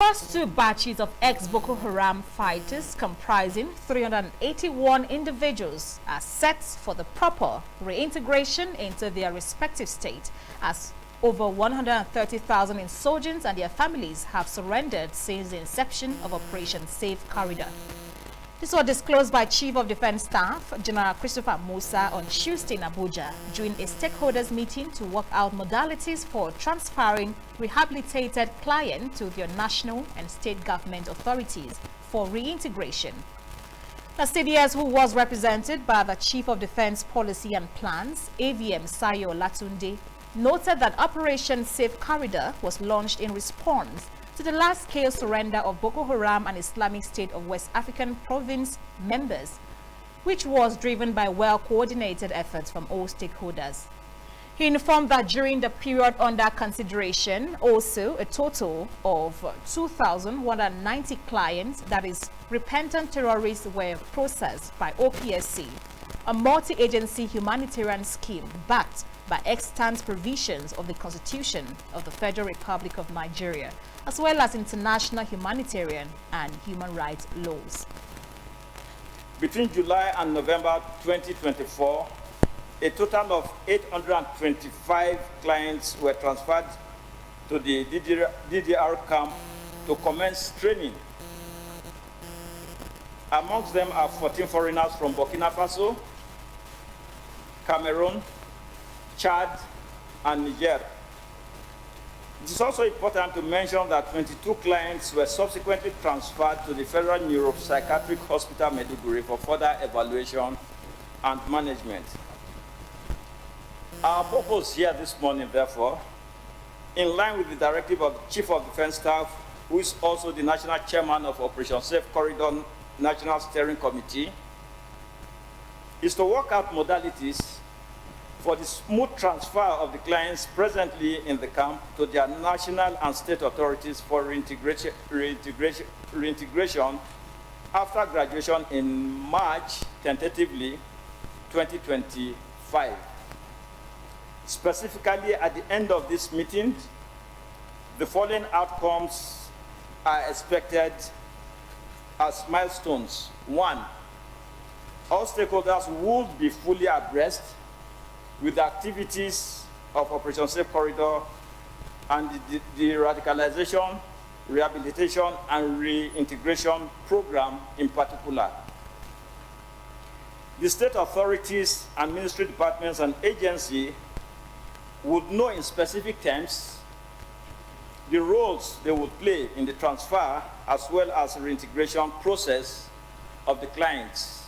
First two batches of ex-Boko Haram fighters comprising 381 individuals are set for the proper reintegration into their respective state, as over 130,000 insurgents and their families have surrendered since the inception of Operation Safe Corridor. This was disclosed by Chief of Defense Staff General Christopher Musa on Tuesday in Abuja during a stakeholders meeting to work out modalities for transferring rehabilitated clients to their national and state government authorities for reintegration. The CDS, who was represented by the Chief of Defense Policy and Plans, AVM Sayo Latunde, noted that Operation Safe Corridor was launched in response to the large-scale surrender of Boko Haram and Islamic State of West African Province members, which was driven by well-coordinated efforts from all stakeholders. He informed that during the period under consideration, also a total of 2,190 clients, that is, repentant terrorists, were processed by OPSC, a multi-agency humanitarian scheme backed by extant provisions of the Constitution of the Federal Republic of Nigeria, as well as international humanitarian and human rights laws. Between July and November 2024, a total of 825 clients were transferred to the DDR camp to commence training. Amongst them are 14 foreigners from Burkina Faso, Cameroon, Chad, and Niger. It is also important to mention that 22 clients were subsequently transferred to the Federal Neuropsychiatric Hospital Maiduguri for further evaluation and management. Our purpose here this morning, therefore, in line with the directive of the Chief of Defense Staff, who is also the National Chairman of Operation Safe Corridor National Steering Committee, is to work out modalities for the smooth transfer of the clients presently in the camp to their national and state authorities for reintegration after graduation in March, tentatively 2025. Specifically, at the end of this meeting, the following outcomes are expected as milestones. 1, all stakeholders would be fully abreast with the activities of Operation Safe Corridor and the radicalization, rehabilitation, and reintegration program in particular. The state authorities and ministry departments and agencies would know in specific terms the roles they would play in the transfer as well as reintegration process of the clients.